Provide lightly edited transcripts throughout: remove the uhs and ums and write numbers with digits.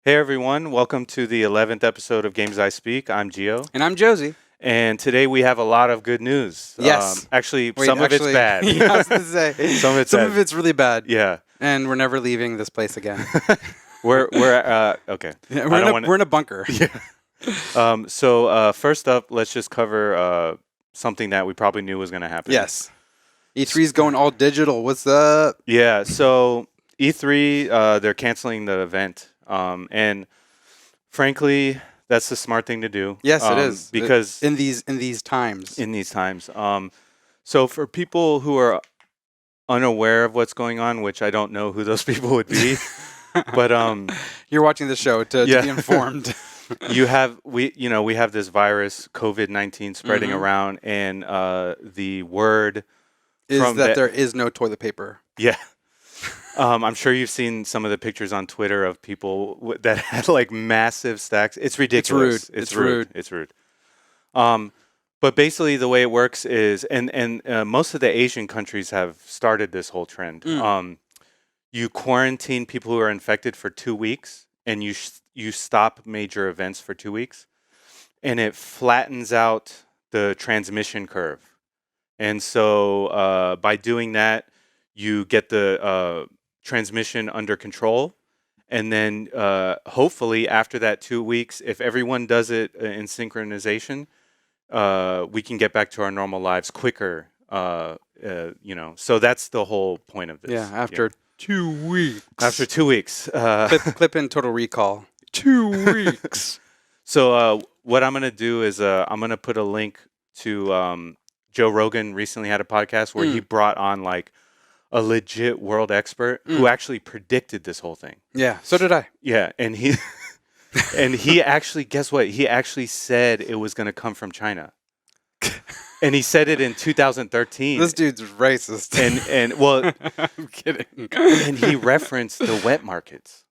Hey everyone, welcome to the 11th episode of Games I Speak. I'm Gio. And I'm Josie. And today we have a lot of good news. Yes. Some of it's bad. Yeah, I was going to say. Some of it's really bad. Yeah. And we're never leaving this place again. We're okay. Yeah, we're in a bunker. Yeah. So first up, let's just cover something that we probably knew was going to happen. Yes. E3's going all digital. What's up? Yeah. So E3, they're canceling the event. And frankly, that's the smart thing to do. Yes, it is. Because in these times. So for people who are unaware of what's going on, which I don't know who those people would be, but you're watching the show to be informed. we have this virus COVID-19 spreading around, and the word is that there is no toilet paper. Yeah. I'm sure you've seen some of the pictures on Twitter of people that had like massive stacks. It's ridiculous. It's rude. It's rude. But basically the way it works is, and most of the Asian countries have started this whole trend. You quarantine people who are infected for 2 weeks, and you stop major events for 2 weeks, and it flattens out the transmission curve. And so by doing that, you get the transmission under control, and then hopefully after that 2 weeks, if everyone does it in synchronization, we can get back to our normal lives quicker. So that's the whole point of this. Yeah, after 2 weeks. After 2 weeks. Clip in Total Recall. 2 weeks. So what I'm going to do is I'm going to put a link to Joe Rogan recently had a podcast where he brought on like a legit world expert who actually predicted this whole thing. Yeah, so did I. Yeah, and he actually, guess what? He actually said it was going to come from China. And he said it in 2013. This dude's racist. And well, I'm kidding. And he referenced the wet markets.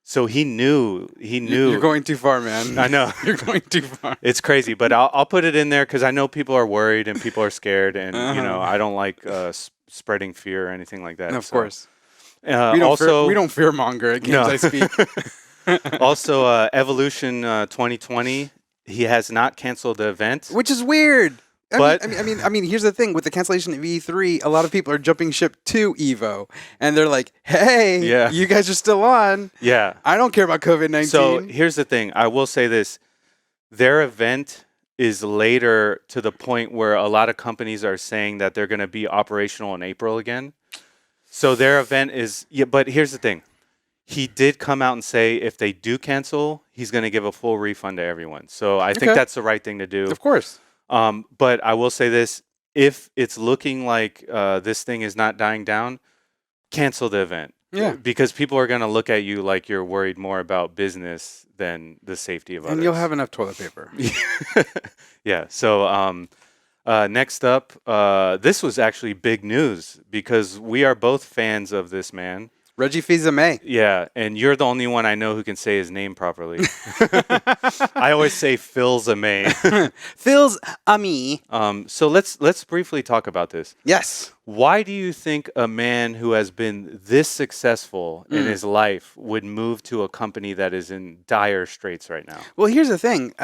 So he knew. You're going too far, man. I know. You're going too far. It's crazy, but I'll put it in there because I know people are worried and people are scared, and I don't like spreading fear or anything like that. Of course. We don't fear monger at Games I Speak. Also, Evolution 2020, he has not canceled the event, which is weird. But I mean, here's the thing with the cancellation of E3, a lot of people are jumping ship to Evo, and they're like, "Hey, you guys are still on. Yeah, I don't care about COVID-19." So here's the thing. I will say this: their event is later to the point where a lot of companies are saying that they're going to be operational in April again. So their event is but here's the thing. He did come out and say if they do cancel, he's going to give a full refund to everyone. So I think that's the right thing to do. Of course. But I will say this, if it's looking like this thing is not dying down, cancel the event. Yeah. Because people are going to look at you like you're worried more about business than the safety of others. And you'll have enough toilet paper. Yeah. So next up, this was actually big news because we are both fans of this man. Reggie Fils-Aime. Yeah, and you're the only one I know who can say his name properly. I always say Fils-Aime. Fils-Aime. So let's briefly talk about this. Yes. Why do you think a man who has been this successful in his life would move to a company that is in dire straits right now? Well, here's the thing.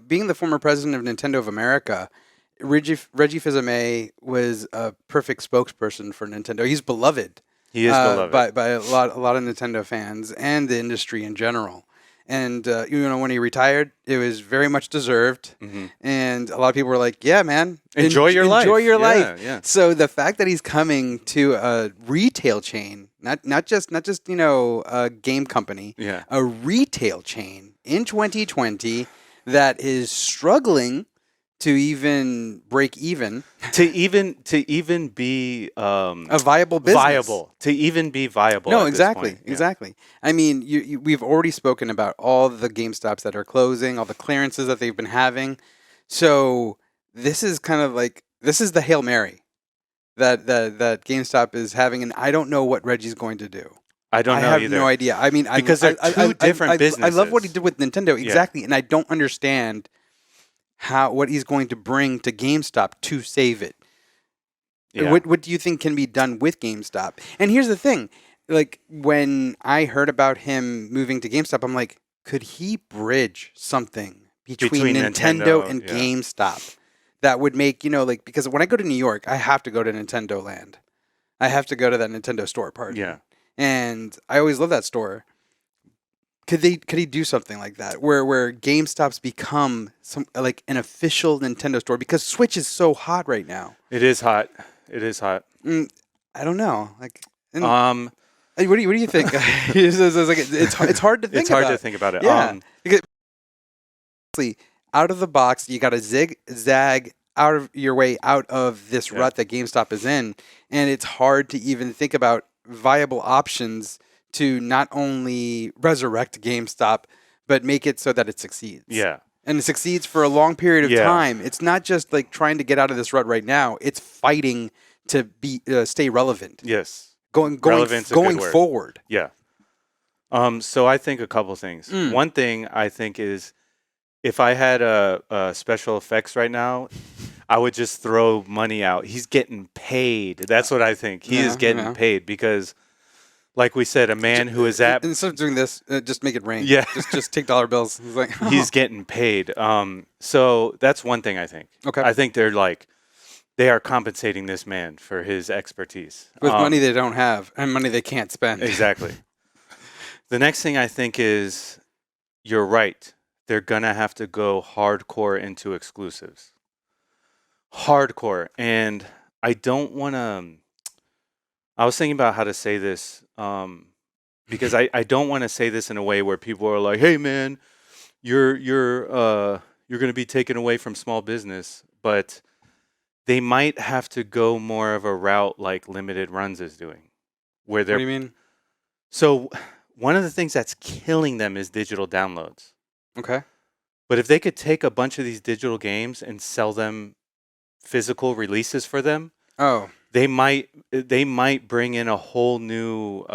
Being the former president of Nintendo of America, Reggie Fils-Aime was a perfect spokesperson for Nintendo. He's beloved. He is beloved by a lot of Nintendo fans and the industry in general. And when he retired, it was very much deserved. And a lot of people were like, "Yeah, man, enjoy your life. Enjoy your life." Yeah. So the fact that he's coming to a retail chain, not just a game company, a retail chain in 2020 that is struggling to even break even, to even be a viable business, to even be viable. No, exactly. I mean, we've already spoken about all the GameStops that are closing, all the clearances that they've been having. So this is kind of like the Hail Mary that GameStop is having, and I don't know what Reggie's going to do. I don't know either. I have no idea. I mean, because they're two different businesses. I love what he did with Nintendo, exactly, and I don't understand what he's going to bring to GameStop to save it. Yeah. What do you think can be done with GameStop? And here's the thing. Like, when I heard about him moving to GameStop, I'm like, could he bridge something between Between Nintendo Nintendo, and yeah. GameStop that would make, like, because when I go to New York, I have to go to Nintendo Land. I have to go to that Nintendo store, pardon. Yeah. And I always love that store. Could he do something like that where GameStops become some like an official Nintendo store because Switch is so hot right now? It is hot. It is hot. I don't know. Like, Um, what do you think? It's hard to think it's hard about. to think about it. Yeah, because out of the box, you got to zigzag out of your way out of this rut that GameStop is in, and it's hard to even think about viable options to not only resurrect GameStop but make it so that it succeeds. Yeah. And it succeeds for a long period of Yeah. time. It's not just like trying to get out of this rut right now. It's fighting to be stay relevant. Yes. Going Relevant's a good word. forward. Yeah. So I think a couple things. One thing I think is if I had a special effects right now, I would just throw money out. He's getting paid. That's what I think. He is getting paid because, like we said, a man who is at instead of doing this, just make it rain. Yeah. just take dollar bills. It's like, he's getting paid. So that's one thing I think. Okay. I think they are compensating this man for his expertise with money they don't have and money they can't spend. Exactly. The next thing I think is you're right. They're gonna have to go hardcore into exclusives. Hardcore, and I don't want to. I was thinking about how to say this because I don't want to say this in a way where people are like, "Hey, man, you're going to be taken away from small business," but they might have to go more of a route like Limited Runs is doing, where they're. What do you mean? So one of the things that's killing them is digital downloads. Okay. But if they could take a bunch of these digital games and sell them physical releases for them, they might bring in a whole new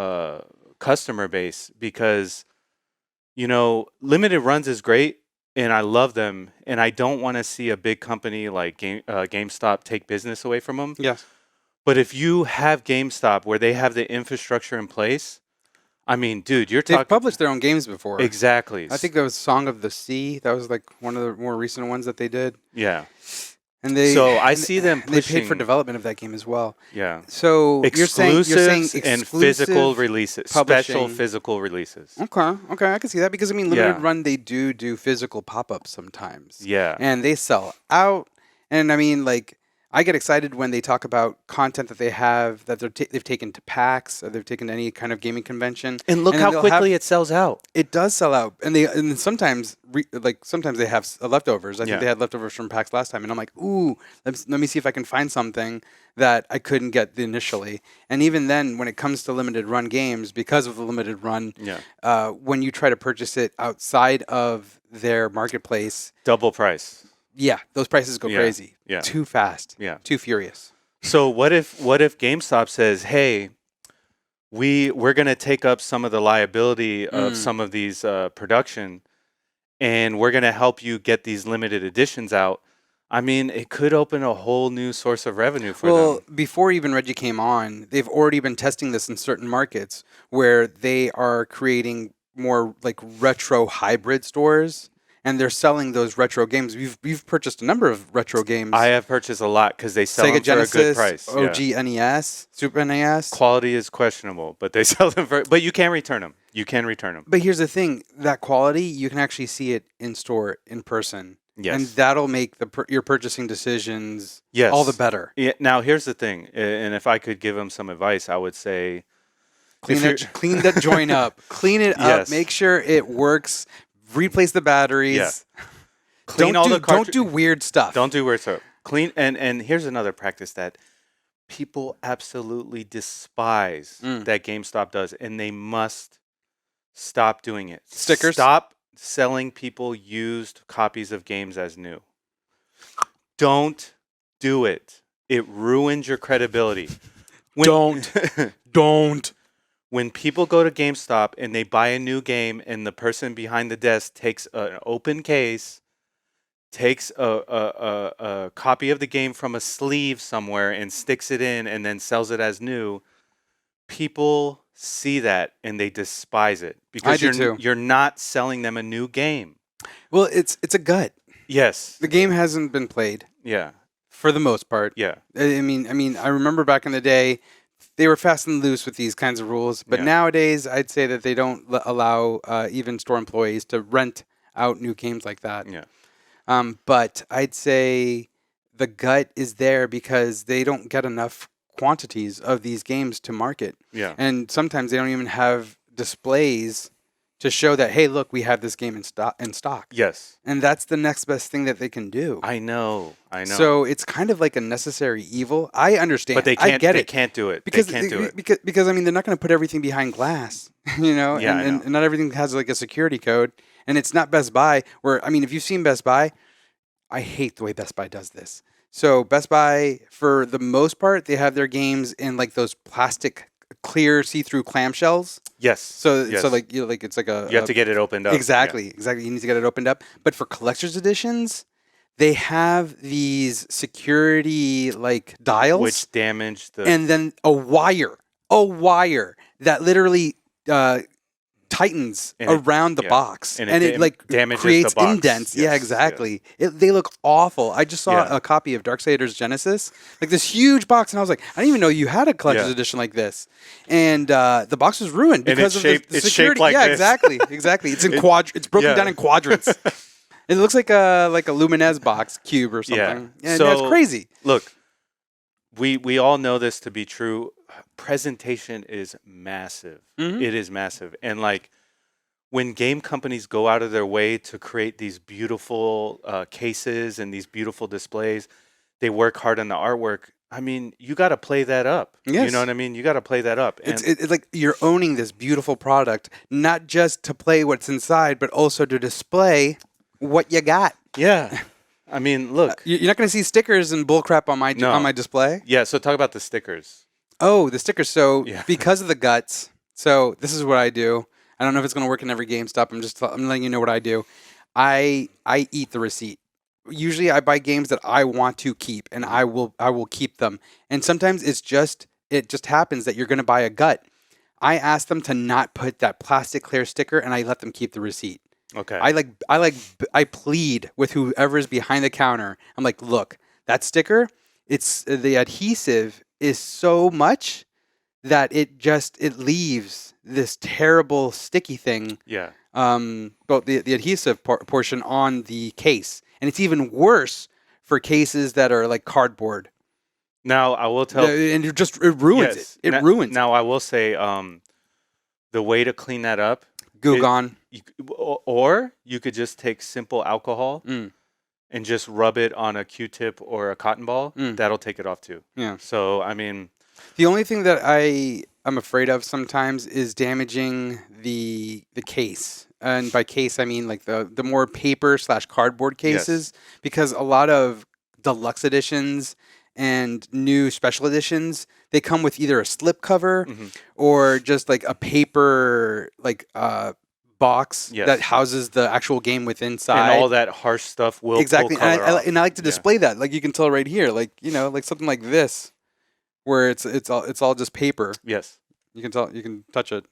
customer base because Limited Runs is great and I love them and I don't want to see a big company like GameStop take business away from them. Yes. But if you have GameStop where they have the infrastructure in place, I mean, dude, you're talking. They've published their own games before. Exactly. I think that was Song of the Sea. That was like one of the more recent ones that they did. Yeah. And I see them pushing. They paid for development of that game as well. Yeah. So exclusives you're saying and physical releases, publishing. special physical releases. Okay, I can see that because Limited Run they do physical pop-ups sometimes. Yeah. And they sell out. And I get excited when they talk about content that they have that they've taken to PAX or they've taken to any kind of gaming convention. And look how quickly it sells out. It does sell out, and sometimes sometimes they have leftovers. I think they had leftovers from PAX last time, and I'm like, ooh, let me see if I can find something that I couldn't get initially. And even then, when it comes to limited run games, because of the limited run, when you try to purchase it outside of their marketplace, double price. Yeah, those prices go crazy. Yeah. Too fast. Yeah. Too furious. So what if GameStop says, "Hey, we're going to take up some of the liability of some of these production and we're going to help you get these limited editions out." I mean, it could open a whole new source of revenue for them. Well, before even Reggie came on, they've already been testing this in certain markets where they are creating more like retro hybrid stores. And they're selling those retro games. We've purchased a number of retro games. I have purchased a lot because they sell Sega them Genesis, for a good price. OG NES, Super NES. Quality is questionable, but they sell them for. But you can return them. You can return them. But here's the thing: that quality, you can actually see it in store, in person. Yes. And that'll make your purchasing decisions all the better. Yeah. Now here's the thing, and if I could give them some advice, I would say, clean that joint up, clean it up, make sure it works. Replace the batteries. Yeah. Clean all the cartridges. Don't do weird stuff. Don't do weird stuff. Clean and here's another practice that people absolutely despise that GameStop does, and they must stop doing it. Stickers. Stop selling people used copies of games as new. Don't do it. It ruins your credibility. Don't. When people go to GameStop and they buy a new game and the person behind the desk takes an open case, takes a copy of the game from a sleeve somewhere and sticks it in and then sells it as new, people see that and they despise it I because do too. you're not selling them a new game. Well, it's a gut. Yes. The game hasn't been played Yeah. for the most part. Yeah. I mean, I remember back in the day, they were fast and loose with these kinds of rules. But Yeah. nowadays, I'd say that they don't allow even store employees to rent out new games like that. Yeah. But I'd say the gut is there because they don't get enough quantities of these games to market. Yeah. And sometimes they don't even have displays to show that, hey, look, we have this game in stock. Yes. And that's the next best thing that they can do. I know. So it's kind of like a necessary evil. I understand. But they can't. I get they it. can't do it. Because they can't do it. Because I mean, they're not going to put everything behind glass, you know? Yeah, I know. And not everything has like a security code. And it's not Best Buy where, I mean, if you've seen Best Buy, I hate the way Best Buy does this. So Best Buy, for the most part, they have their games in like those plastic clear see-through clamshells. Yes. So Yes. so like like it's like a You have to get it opened up. Exactly. You need to get it opened up. But for collector's editions, they have these security like dials, Which damage the. and then a wire that literally tightens And it- around the yeah. box, And and it it like damages the creates box. indents. Yeah, Yes, exactly. They look awful. I just saw Yeah. a copy of Darksiders Genesis, like this huge box, and I was like, I didn't even know you had a collector's Yeah. edition like this. And the box was ruined And because it's of shaped- the it's security. shaped like yeah, this. exactly. It's in It's broken yeah. down in quadrants. It looks like a Luminez box cube or something. Yeah, So- it's crazy. Look, we all know this to be true. Presentation is massive. Mhm. It is massive. And like when game companies go out of their way to create these beautiful cases and these beautiful displays, they work hard on the artwork. I mean, you got to play that up. You Yes. know what I mean? You got to play that up. And It's like you're owning this beautiful product, not just to play what's inside, but also to display what you got. yeah. I mean, look. You're not going to see stickers and bullcrap on my No. on my display. Yeah, so talk about the stickers. Oh, the stickers. So Yeah. because of the guts. So this is what I do. I don't know if it's going to work in every GameStop. I'm letting you know what I do. I eat the receipt. Usually I buy games that I want to keep, and I will keep them. And sometimes it just happens that you're going to buy a gut. I ask them to not put that plastic clear sticker, and I let them keep the receipt. Okay. I plead with whoever's behind the counter. I'm like, look, that sticker, it's the adhesive is so much that it leaves this terrible sticky thing. yeah. But the adhesive portion on the case, and it's even worse for cases that are like cardboard. Now, I will tell And it ruins yes. it. It ruins. Now, I will say the way to clean that up Goo it- gone. or you could just take simple alcohol Mm. and just rub it on a Q-tip or a cotton ball. Mm. That'll take it off too. Yeah. So, I mean, The only thing that I'm afraid of sometimes is damaging the case. And by case, I mean like the more paper / cardboard cases, because a lot of deluxe editions and new special editions, they come with either a slip cover mhm. or just like a paper box Yes. that houses the actual game within inside. And all that harsh stuff will Exactly. pull color off. And I like to Yeah. display that. Like you can tell right here, like, you know, like something like this, where it's all just paper. Yes. You can touch it.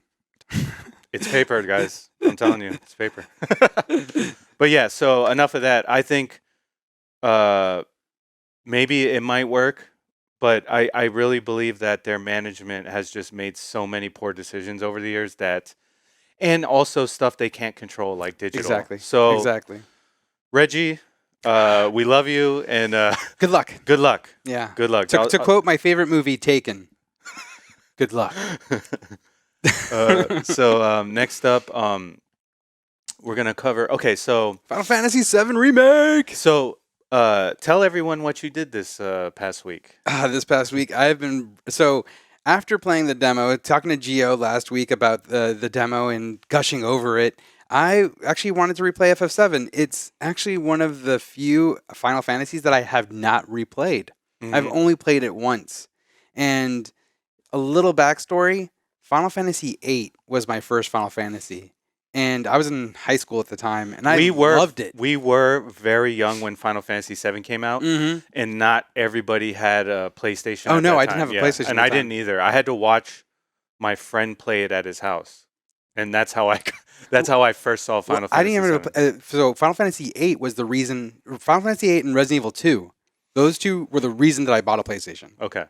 It's paper, guys. I'm telling you, it's paper. But yeah, so enough of that. I think maybe it might work, but I really believe that their management has just made so many poor decisions over the years and also stuff they can't control, like digital. Exactly. So, Exactly. Reggie, we love you, and Good luck. good luck. Yeah. Good luck. To quote my favorite movie, Taken. Good luck. So next up, we're gonna cover. Okay, so Final Fantasy VII Remake. tell everyone what you did this past week. This past week, after playing the demo, talking to Gio last week about the demo and gushing over it, I actually wanted to replay FF7. It's actually one of the few Final Fantasies that I have not replayed. I've Mhm. only played it once. And a little backstory, Final Fantasy VIII was my first Final Fantasy. And I was in high school at the time, and I loved it. We were very young when Final Fantasy VII came out, Mm-hmm. and not everybody had a PlayStation. Oh, at no, that I didn't time. have a Yeah. PlayStation and at I the time. didn't either. I had to watch my friend play it at his house, and that's how I first saw Final I Fantasy didn't even VII. so Final Fantasy VIII was the reason. Final Fantasy VIII and Resident Evil 2, those two were the reason that I bought a PlayStation. Okay.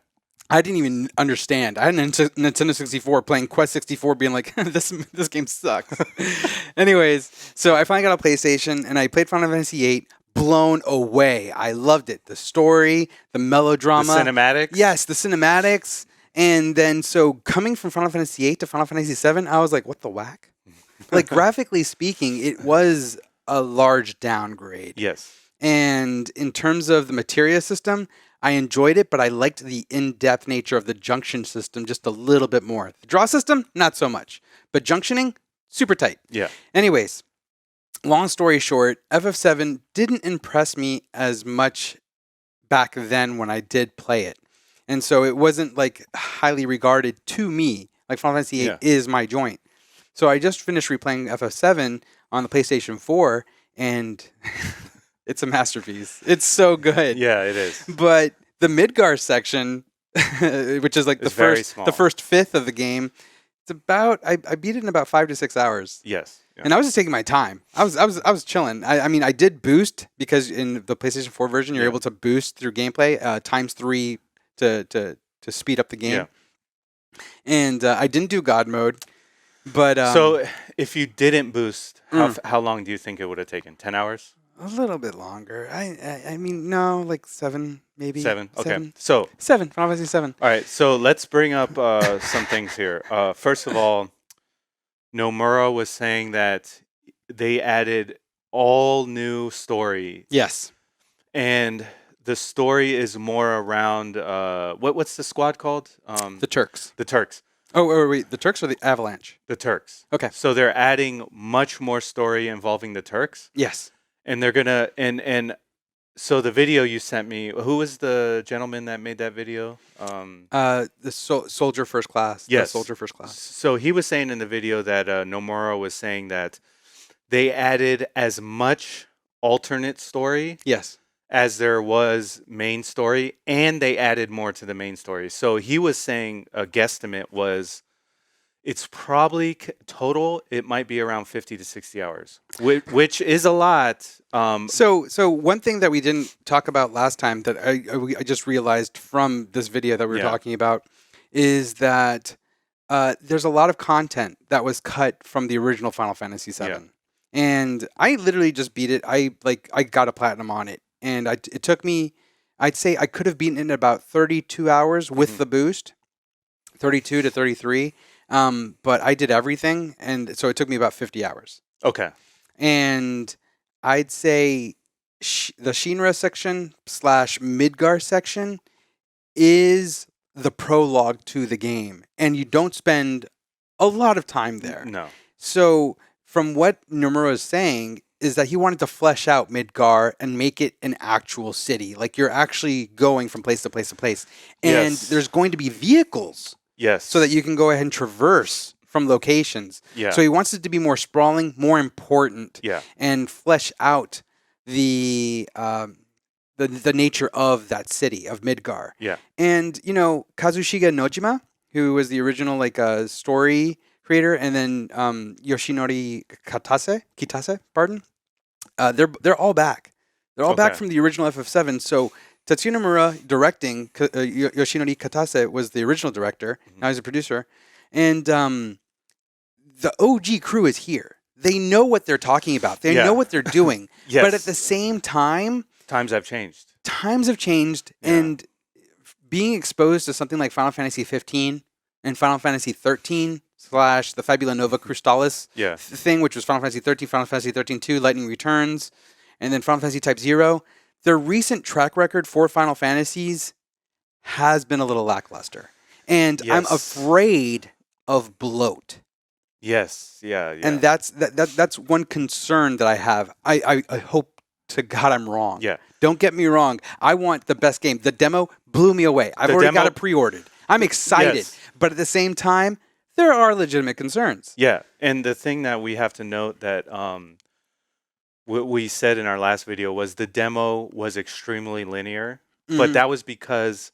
I didn't even understand. I had a Nintendo 64 playing Quest 64, being like, this game sucks. Anyways, so I finally got a PlayStation and I played Final Fantasy VIII. Blown away. I loved it. The story, the melodrama, The cinematics. yes, the cinematics. And then so coming from Final Fantasy VIII to Final Fantasy VII, I was like, what the whack? Like graphically speaking, it was a large downgrade. Yes. And in terms of the materia system, I enjoyed it, but I liked the in-depth nature of the junction system just a little bit more. The draw system, not so much. But junctioning, super tight. Yeah. Anyways, long story short, FF7 didn't impress me as much back then when I did play it. And so it wasn't like highly regarded to me. Like Final Fantasy VIII is my joint. So I just finished replaying FF7 on the PlayStation 4 and it's a masterpiece. It's so good. Yeah, it is. But the Midgar section, which is like It's very small. the first fifth of the game, it's about I beat it in about 5 to 6 hours. Yes. Yeah. And I was just taking my time. I was chilling. I mean, I did boost because in the PlayStation 4 version, you're able to boost through gameplay ×3 to speed up the game. Yeah. And I didn't do God mode, but So if you didn't boost, how long do you think it would have taken? 10 hours? a little bit longer. I mean, no, like 7 maybe. 7? Okay. 7. So 7. Final Fantasy 7. all right, so let's bring up some things here. First of all, Nomura was saying that they added all new story, Yes. and the story is more around what's the squad called? The Turks. The Turks. Oh, wait. The Turks or the Avalanche? The Turks. Okay. So they're adding much more story involving the Turks, Yes. and they're gonna and so the video you sent me. Who was the gentleman that made that video? The Soldier First Class. Yes. The Soldier First Class. So he was saying in the video that Nomura was saying that they added as much alternate story Yes. as there was main story, and they added more to the main story. So he was saying a guesstimate was it's probably total, it might be around 50 to 60 hours, which is a lot. So one thing that we didn't talk about last time that I just realized from this video that we were talking about is that there's a lot of content that was cut from the original Final Fantasy VII. Yeah. And I literally just beat it. I got a platinum on it. And it took me, I'd say I could have beaten it in about 32 hours with the boost, 32 to 33. But I did everything, and so it took me about 50 hours. Okay. And I'd say the Shinra section / Midgar section is the prologue to the game, and you don't spend a lot of time there. No. So from what Nomura is saying is that he wanted to flesh out Midgar and make it an actual city. Like you're actually going from place to place to place. And there's going to be vehicles. Yes. So that you can go ahead and traverse from locations. Yeah. So he wants it to be more sprawling, more important. Yeah. And flesh out the nature of that city, of Midgar. Yeah. And, Kazushige Nojima, who was the original story creator, and then Yoshinori Kitase, pardon. They're all back. They're all back from the original FF7. So Tetsuya Nomura directing, Yoshinori Kitase was the original director. Now he's a producer. And the OG crew is here. They know what they're talking about. They know what they're doing. Yes. But at the same time, Times have changed. And being exposed to something like Final Fantasy 15 and Final Fantasy 13 / the Fabula Nova Crystallis thing, which was Final Fantasy 13, Final Fantasy 13-2, Lightning Returns, and then Final Fantasy Type 0, their recent track record for Final Fantasies has been a little lackluster. And I'm afraid of bloat. Yes. Yeah. And that's one concern that I have. I hope to God I'm wrong. Yeah. Don't get me wrong. I want the best game. The demo blew me away. I've already got it pre-ordered. I'm excited. Yes. But at the same time, there are legitimate concerns. Yeah. And the thing that we have to note that what we said in our last video was the demo was extremely linear, but that was because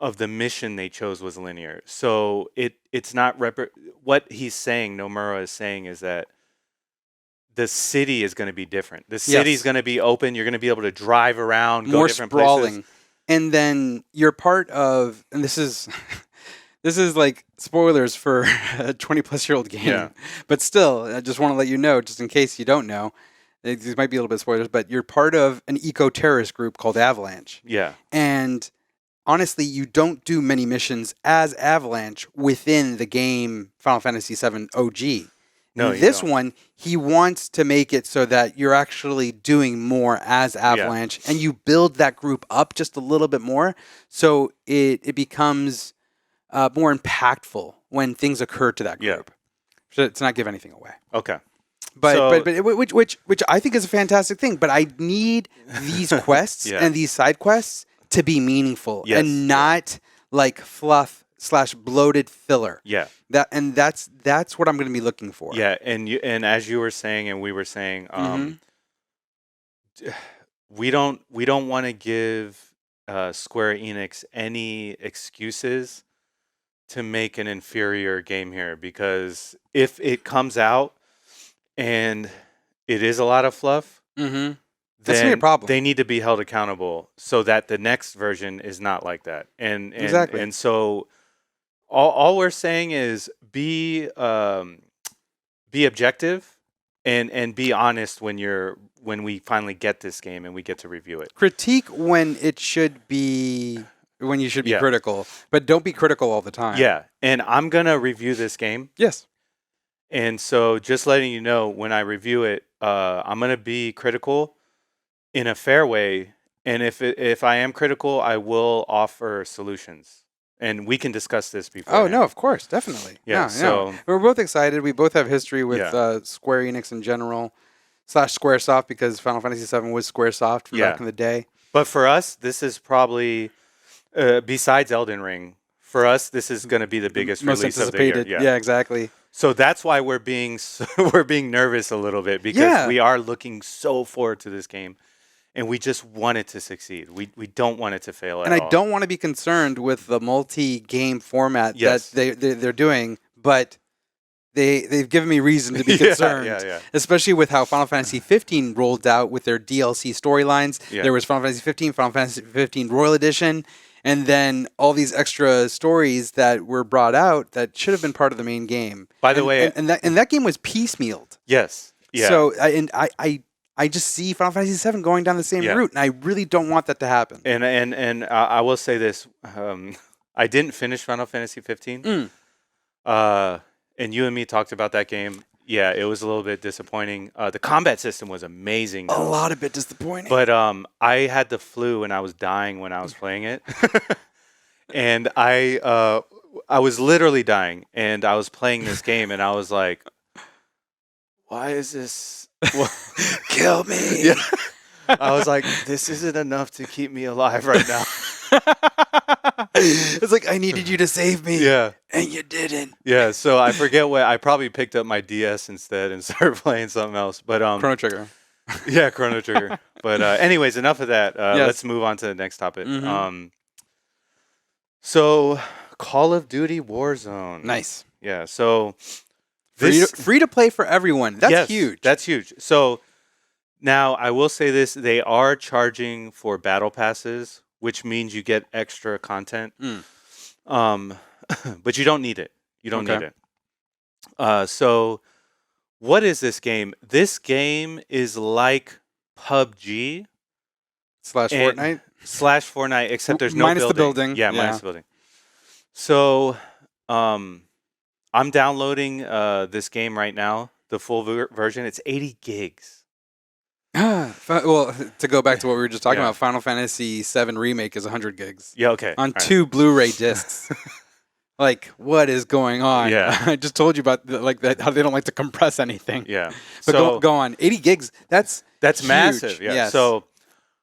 of the mission they chose was linear. So it's not what he's saying. Nomura is saying is that the city is going to be different. The city is going to be open. You're going to be able to drive around, go more different sprawling. places. And then you're part of, and this is this is like spoilers for a 20-plus-year-old game. Yeah. But still, I just want to let you know, just in case you don't know, these might be a little bit spoilers, but you're part of an eco-terrorist group called Avalanche. Yeah. And honestly, you don't do many missions as Avalanche within the game Final Fantasy VII OG. No, in this one, he wants to make it so that you're actually doing more as Avalanche, and you build that group up just a little bit more, so it becomes more impactful when things occur to that group. So to not give anything away. Okay. But which I think is a fantastic thing. But I need these quests and these side quests to be meaningful and not like fluff / bloated filler. Yeah. That's what I'm going to be looking for. Yeah, and as you were saying and we were saying, we don't want to give Square Enix any excuses to make an inferior game here, because if it comes out and it is a lot of fluff, that's then gonna be a problem. They need to be held accountable so that the next version is not like that. And exactly. And so all we're saying is be objective and be honest when we finally get this game and we get to review it. Critique when you should be critical, but don't be critical all the time. Yeah, and I'm gonna review this game. Yes. And so just letting you know, when I review it, I'm gonna be critical in a fair way, and if I am critical, I will offer solutions. And we can discuss this before. Oh, no, of course. Definitely. Yeah. So we're both excited. We both have history with Square Enix in general / Squaresoft, because Final Fantasy VII was Squaresoft from back in the day. But for us, this is probably, besides Elden Ring, for us, this is going to be the biggest release of the year. Yeah, exactly. So that's why we're being nervous a little bit, because we are looking so forward to this game. And we just want it to succeed. We don't want it to fail at all. And I don't want to be concerned with the multi-game format that they're doing, but they've given me reason to be concerned. Especially with how Final Fantasy 15 rolled out with their DLC storylines. There was Final Fantasy 15, Final Fantasy 15 Royal Edition, and then all these extra stories that were brought out that should have been part of the main game. By the way, and that game was piecemealed. Yes. Yeah. So I just see Final Fantasy VII going down the same route, and I really don't want that to happen. And I will say this: I didn't finish Final Fantasy 15. And you and me talked about that game. Yeah, it was a little bit disappointing. The combat system was amazing, though. A lot of bit disappointing. But I had the flu and I was dying when I was playing it, and I was literally dying, and I was playing this game, and I was like, "Why is this?" Kill me. Yeah. I was like, this isn't enough to keep me alive right now. It's like, I needed you to save me. Yeah. And you didn't. Yeah, so I forget what I probably picked up my DS instead and started playing something else. But Chrono Trigger. Yeah, Chrono Trigger. But anyways, enough of that. Let's move on to the next topic. So Call of Duty Warzone. Nice. Yeah, so free to play for everyone. That's huge. That's huge. So now I will say this: they are charging for battle passes, which means you get extra content. But you don't need it. You don't need it. So what is this game? This game is like PUBG / Fortnite, except there's no minus the building. Yeah, minus the building. So I'm downloading this game right now, the full version. It's 80 gigs. Well, to go back to what we were just talking about, Final Fantasy VII Remake is 100 gigs. Yeah, okay. On 2 Blu-ray discs. Like, what is going on? Yeah. I just told you about how they don't like to compress anything. Yeah. But so, go on. 80 gigs, that's huge. Massive. Yeah. Yes. So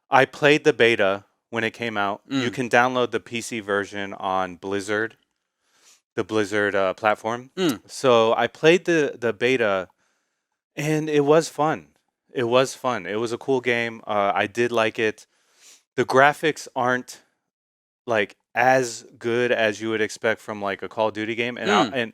I played the beta when it came out. You can download the PC version on Blizzard. The Blizzard platform. So I played the beta, and it was fun. It was fun. It was a cool game. I did like it. The graphics aren't like as good as you would expect from like a Call of Duty game, Mm.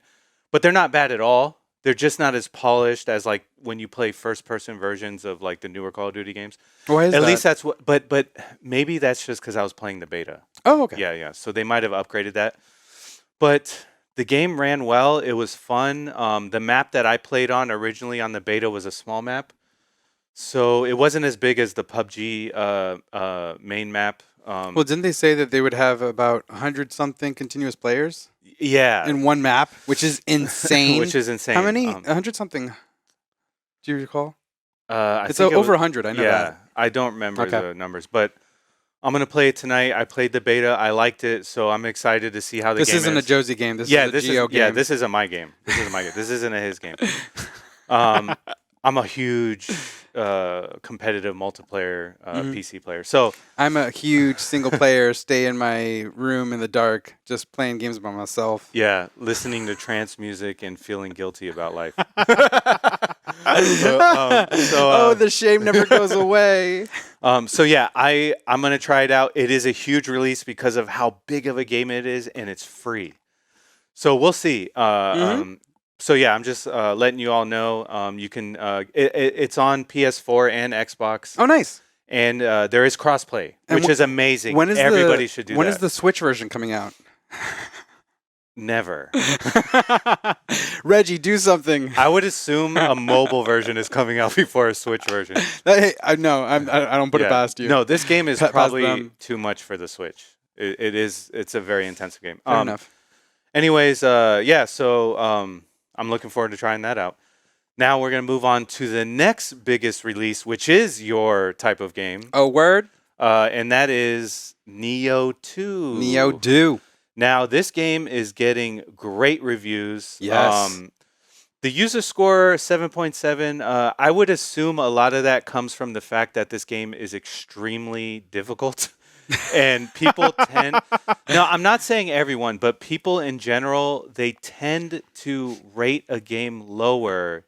but they're not bad at all. They're just not as polished as like when you play first person versions of like the newer Call of Duty games. Why is At that? least that's what. But maybe that's just because I was playing the beta. Oh, okay. Yeah. So they might have upgraded that. But the game ran well. It was fun. The map that I played on originally on the beta was a small map, so it wasn't as big as the PUBG main map. Well, didn't they say that they would have about 100 something continuous players Yeah, in one map, which is insane? which is insane. How many? 100 something. Do you recall? I It's think over 100. I know yeah, that. I don't remember Okay. the numbers, but I'm gonna play it tonight. I played the beta. I liked it, so I'm excited to see how the This game isn't is. a Josie game. This yeah, is a this Geo is game. yeah, this isn't my game. This isn't my game. This isn't his game. I'm a huge competitive multiplayer PC player. So I'm a huge single player, stay in my room in the dark, just playing games by myself. yeah, listening to trance music and feeling guilty about life. Oh, the shame never goes away. So yeah, I'm gonna try it out. It is a huge release because of how big of a game it is, and it's free. So we'll see. So yeah, I'm just letting you all know. You can. It's on PS4 and Xbox, Oh, nice. and there is crossplay, And which is amazing. When is Everybody should do When that. is the Switch version coming out? Never. Reggie, do something. I would assume a mobile version is coming out before a Switch version. Hey, I know. I don't put it Yeah. past you. No, this game is Past probably them. too much for the Switch. It is. It's a very intensive game. Fair enough. Anyways, yeah. So I'm looking forward to trying that out. Now we're gonna move on to the next biggest release, which is your type of game, Oh, word? and that is Nioh 2. Nioh do. Now this game is getting great reviews. Yes. The user score 7.7. I would assume a lot of that comes from the fact that this game is extremely difficult. And people tend no, I'm not saying everyone, but people in general, they tend to rate a game lower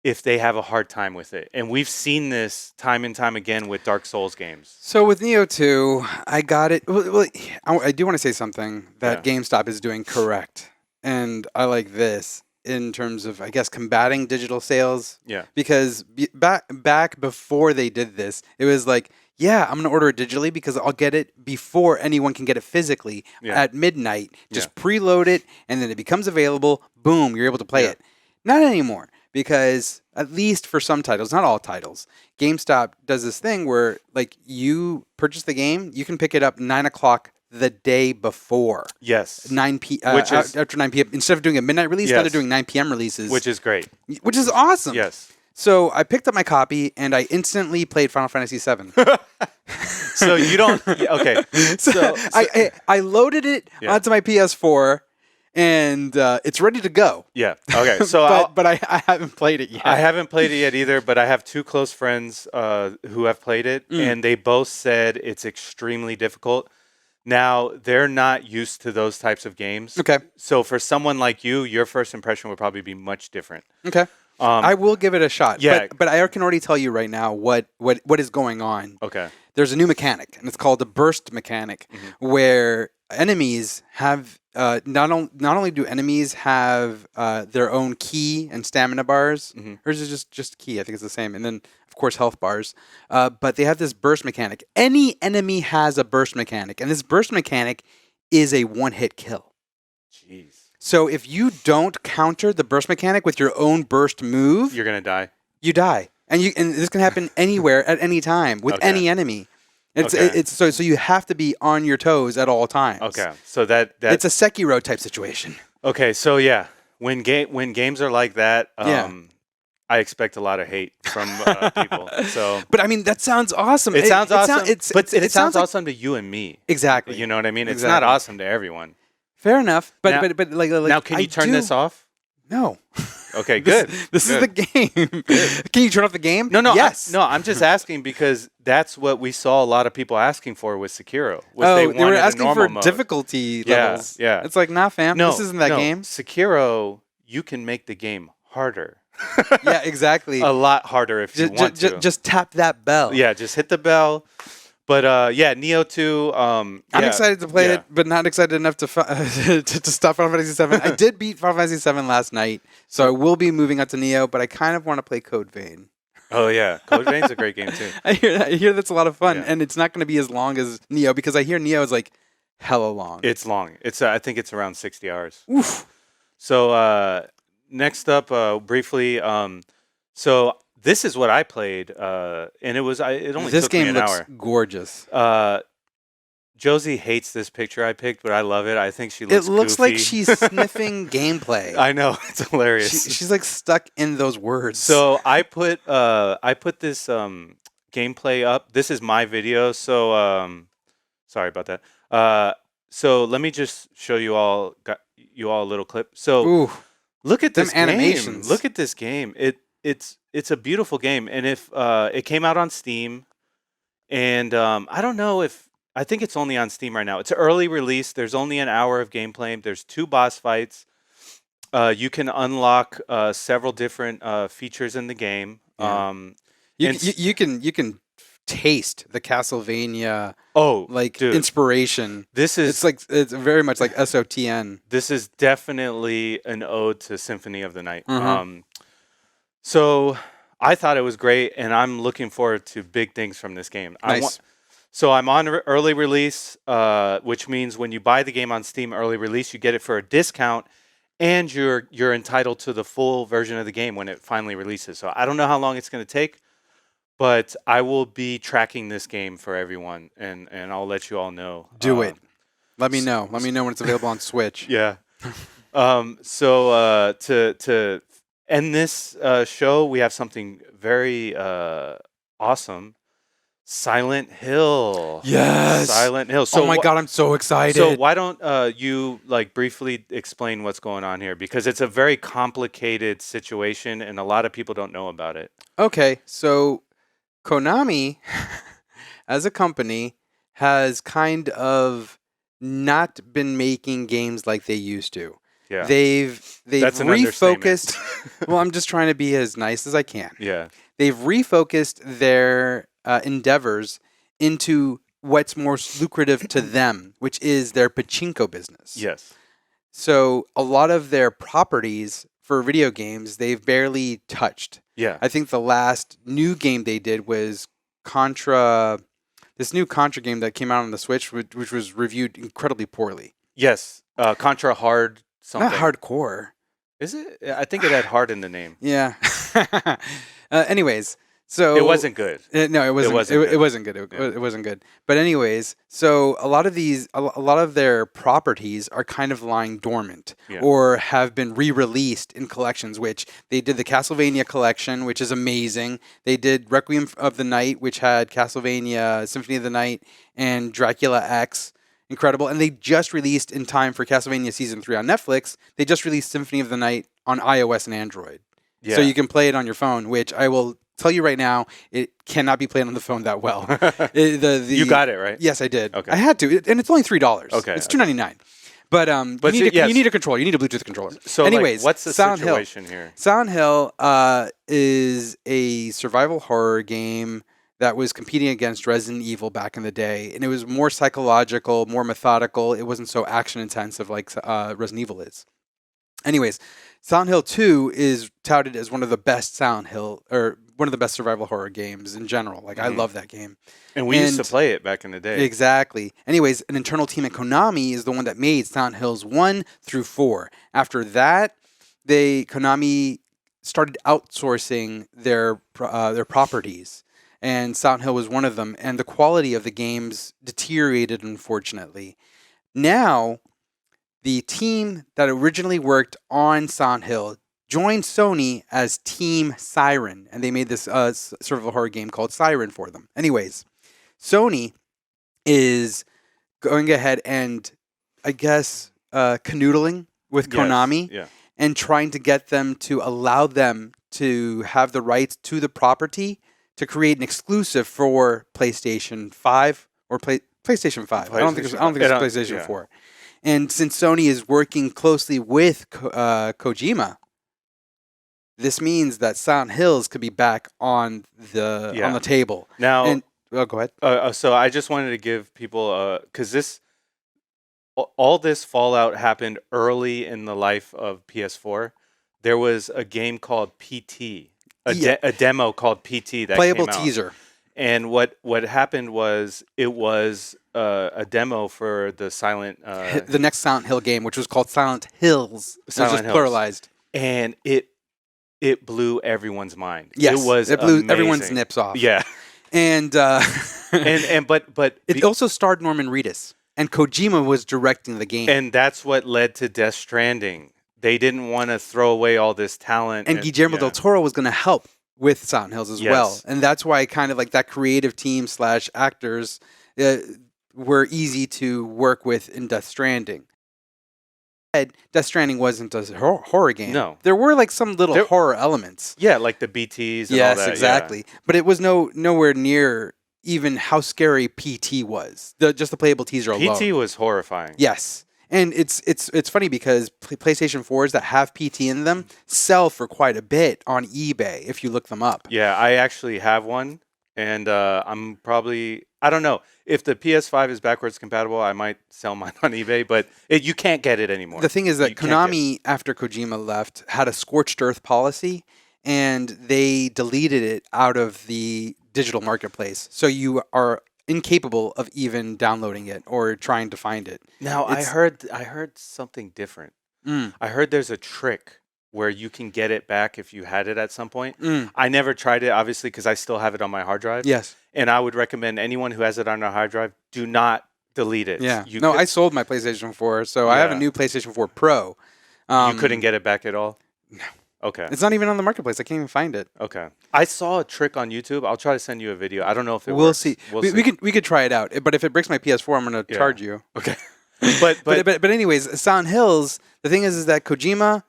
if they have a hard time with it. And we've seen this time and time again with Dark Souls games. So with Nioh 2, I got it. Well, I do want to say something that Yeah. GameStop is doing correct. And I like this in terms of, I guess, combating digital sales. Yeah. Because back before they did this, it was like, yeah, I'm going to order it digitally because I'll get it before anyone can get it physically Yeah. at midnight. Just Yeah. preload it, and then it becomes available. Boom, you're able to play Yeah. it. Not anymore, because at least for some titles, not all titles, GameStop does this thing where, like, you purchase the game, you can pick it up 9 o'clock the day before. Yes. 9 p. Which is- After 9 p.m. Instead of doing a midnight release, now they're Yes. doing 9 p.m. releases, Which is great. which is awesome. Yes. So I picked up my copy and I instantly played Final Fantasy VII. So you don't okay. So I loaded it Yeah. onto my PS4 and it's ready to go. yeah. Okay. So But I haven't played it yet. I haven't played it yet either, but I have two close friends who have played it, and they both said it's extremely difficult. Now, they're not used to those types of games. Okay. So for someone like you, your first impression would probably be much different. Okay. I will give it a shot. yeah. But I can already tell you right now what is going on. Okay. There's a new mechanic, and it's called the burst mechanic, where enemies have not only do enemies have their own key and stamina bars. Hers is just key. I think it's the same, and then of course health bars. But they have this burst mechanic. Any enemy has a burst mechanic, and this burst mechanic is a one-hit kill. Jeez. So if you don't counter the burst mechanic with your own burst move, You're going to die. you die. And this can happen anywhere at any time with Okay. any enemy. It's Okay. so you have to be on your toes at all times. Okay. So that's It's a Sekiro type situation. okay. So yeah, when games are like that, Yeah. I expect a lot of hate from people. So But I mean, that sounds awesome. it sounds awesome. It It sounds like- awesome to you and me. Exactly. You know what I mean? It's not Exactly. awesome to everyone. Fair enough. But Now- but like Now, can you turn this off? No. Okay, good. This is Good. the game. Can you turn off the game? No, Yes. I'm just asking because that's what we saw a lot of people asking for with Sekiro. Was Oh, they they were wanted a asking for normal mode. difficulty Yeah, levels. yeah. It's like, nah, fam. No, This isn't that no. game. Sekiro, you can make the game harder. Yeah, exactly. A lot harder if you want to. Just tap that bell. Yeah, just hit the bell. But yeah, Nioh 2. I'm Yeah, excited to play yeah. it, but not excited enough to to stop Final Fantasy VII. I did beat Final Fantasy VII last night, so I will be moving on to Nioh. But I kind of want to play Code Vein. Oh yeah, Code Vein's a great game too. I hear that's a lot of fun, Yeah. and it's not going to be as long as Nioh because I hear Nioh is like hella long. It's long. It's I think it's around 60 hours. Oof. So next up, briefly, so this is what I played, and it only This took me game an looks hour. gorgeous. Josie hates this picture I picked, but I love it. I think she looks It looks goofy. like she's sniffing gameplay. I know, it's hilarious. She's like stuck in those words. So I put this gameplay up. This is my video, so sorry about that. So let me just show you all a little clip. So Ooh, look at this them game. animations. Look at this game. It's a beautiful game, and if it came out on Steam, and I don't know if I think it's only on Steam right now. It's an early release. There's only an hour of gameplay. There's 2 boss fights. You can unlock several different features in the game. Yeah. You can taste the Castlevania dude, inspiration. It's very much like SOTN. This is definitely an ode to Symphony of the Night. Mhm. So I thought it was great, and I'm looking forward to big things from this game. Nice. So I'm on early release, which means when you buy the game on Steam early release, you get it for a discount, and you're entitled to the full version of the game when it finally releases. So I don't know how long it's going to take, but I will be tracking this game for everyone, and I'll let you all know. Do it. Let me know. Let me know when it's available on Switch. Yeah. So to end this show, we have something very awesome. Silent Hill. Yes. Silent Hill. So oh my god, I'm so excited. So why don't you briefly explain what's going on here, because it's a very complicated situation and a lot of people don't know about it. Okay, so Konami as a company has kind of not been making games like they used to. Yeah. They've That's an refocused. Well, I'm just trying to be as nice as I can. Yeah. They've refocused their endeavors into what's more lucrative to them, which is their pachinko business. Yes. So a lot of their properties for video games, they've barely touched. Yeah. I think the last new game they did was Contra, this new Contra game that came out on the Switch, which was reviewed incredibly poorly. Yes. Contra Hard something. Not hardcore. Is it? I think it had hard in the name. Yeah. Anyways, so it wasn't good. No, it wasn't. It wasn't good. It wasn't good. But anyways, so a lot of their properties are kind of lying dormant, or have been re-released in collections. Which they did the Castlevania collection, which is amazing. They did Requiem of the Night, which had Castlevania Symphony of the Night and Dracula X. Incredible. And they just released, in time for Castlevania Season 3 on Netflix, they just released Symphony of the Night on iOS and Android. Yeah. So you can play it on your phone, which I will tell you right now, it cannot be played on the phone that well. You got it, right? Yes, I did. Okay. I had to. And it's only $3. Okay. It's $2.99. But you need a controller. You need a Bluetooth controller. So anyways, what's the situation here? Silent Hill is a survival horror game that was competing against Resident Evil back in the day. And it was more psychological, more methodical. It wasn't so action-intensive like Resident Evil is. Anyways, Silent Hill 2 is touted as one of the best one of the best survival horror games in general. Like, I love that game. And we used to play it back in the day. Exactly. Anyways, an internal team at Konami is the one that made Silent Hills 1 through 4. After that, Konami started outsourcing their properties. And Silent Hill was one of them. And the quality of the games deteriorated, unfortunately. Now, the team that originally worked on Silent Hill joined Sony as Team Siren. And they made this survival horror game called Siren for them. Anyways, Sony is going ahead and, I guess, canoodling with Konami and trying to get them to allow them to have the rights to the property to create an exclusive for PlayStation 5 or PlayStation 5. I don't think it's PlayStation 4. And since Sony is working closely with Kojima, this means that Silent Hills could be back on the table. Now, go ahead. So I just wanted to give people because all this Fallout happened early in the life of PS4. There was a game called PT, a demo called PT that Playable came out. teaser. And what happened was it was a demo for the The next Silent Hill game, which was called Silent Hills. Silent just Hills. pluralized. And it blew everyone's mind. Yes, it blew amazing. Everyone's nips off. Yeah. And but it also starred Norman Reedus, and Kojima was directing the game. And that's what led to Death Stranding. They didn't want to throw away all this talent. And Guillermo del Toro was going to help with Silent Hills as well. And that's why kind of like that creative team / actors were easy to work with in Death Stranding. Death Stranding wasn't a horror game. No. There were like some little horror elements. Yeah, like the BTs and all Yes, that. exactly. Yeah. But it was nowhere near even how scary PT was. Just the playable teaser alone. PT was horrifying. Yes. And it's funny because PlayStation 4s that have PT in them sell for quite a bit on eBay if you look them up. Yeah, I actually have one, and I'm probably, I don't know. If the PS5 is backwards compatible, I might sell mine on eBay, but you can't get it anymore. The thing is that Konami, after Kojima left, had a scorched earth policy, and they deleted it out of the digital marketplace. So you are incapable of even downloading it or trying to find it. Now, I heard something different. I heard there's a trick where you can get it back if you had it at some point. I never tried it, obviously, because I still have it on my hard drive. Yes. And I would recommend anyone who has it on their hard drive, do not delete it. Yeah. I sold my PlayStation 4, so I have a new PlayStation 4 Pro. You couldn't get it back at all? No. Okay. It's not even on the marketplace. I can't even find it. Okay. I saw a trick on YouTube. I'll try to send you a video. I don't know if it We'll works. see. We'll see. We could try it out. But if it breaks my PS4, I'm going to charge you. Okay. But anyways, Silent Hills, the thing is that Kojima,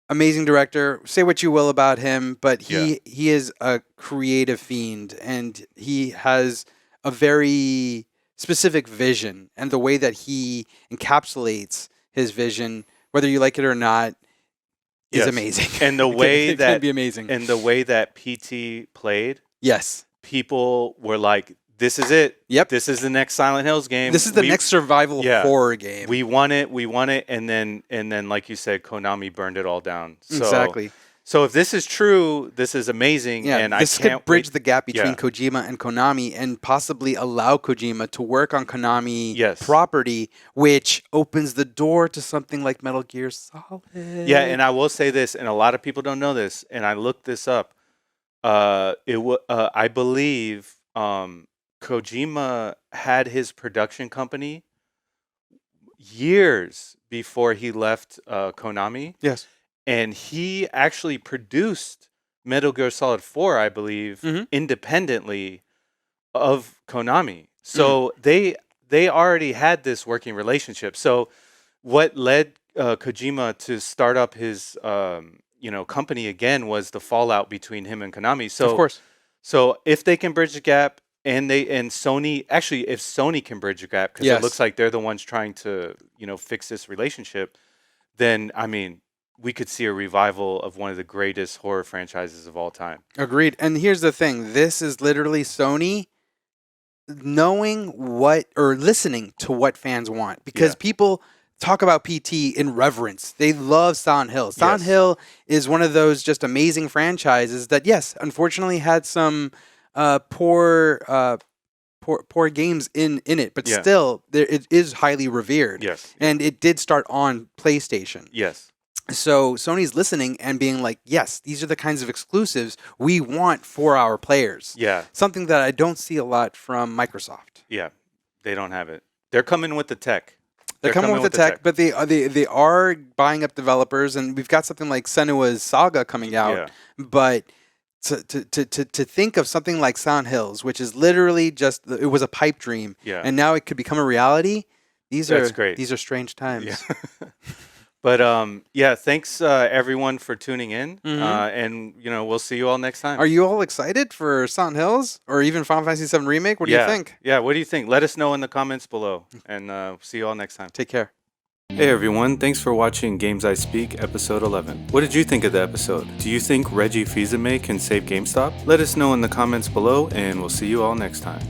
amazing director, say what you will about him, but he is a creative fiend, and he has a very specific vision, and the way that he encapsulates his vision, whether you like it or not, is amazing. And the way it can be amazing. And the way that PT played, yes, people were like, this is it. Yep. This is the next Silent Hills game. This is the next survival horror game. We want it, and then like you said, Konami burned it all down. So, exactly. So if this is true, this is amazing. Yeah, and this I can't could bridge wait. the gap between Kojima and Konami, and possibly allow Kojima to work on Konami property, which opens the door to something like Metal Gear Solid. Yeah, and I will say this, and a lot of people don't know this, and I looked this up. I believe Kojima had his production company years before he left Konami. Yes. And he actually produced Metal Gear Solid 4, I believe, independently of Konami. So they already had this working relationship. So what led Kojima to start up his company again was the fallout between him and Konami. So of course. So if they can bridge the gap, and Sony, actually, if Sony can bridge the gap, because it looks like they're the ones trying to fix this relationship, then I mean, we could see a revival of one of the greatest horror franchises of all time. Agreed. And here's the thing. This is literally Sony knowing what, or listening to what fans want. Because people talk about PT in reverence. They love Silent Hill. Silent Hill is one of those just amazing franchises that, yes, unfortunately had some poor games in it. But still, it is highly revered. Yes. And it did start on PlayStation. Yes. So Sony's listening and being like, yes, these are the kinds of exclusives we want for our players. Yeah. Something that I don't see a lot from Microsoft. Yeah. They don't have it. They're coming with the tech. They're coming with the tech, but they are buying up developers, and we've got something like Senua's Saga coming out. Yeah. But to think of something like Silent Hills, which is literally just, it was a pipe dream, and now it could become a reality. That's great. These are strange times. Yeah. But thanks everyone for tuning in, and we'll see you all next time. Are you all excited for Silent Hills or even Final Fantasy VII Remake? What do you think? Yeah, what do you think? Let us know in the comments below, and see you all next time. Take care. Hey everyone, thanks for watching Games I Speak episode 11. What did you think of the episode? Do you think Reggie Fils-Aime can save GameStop? Let us know in the comments below, and we'll see you all next time.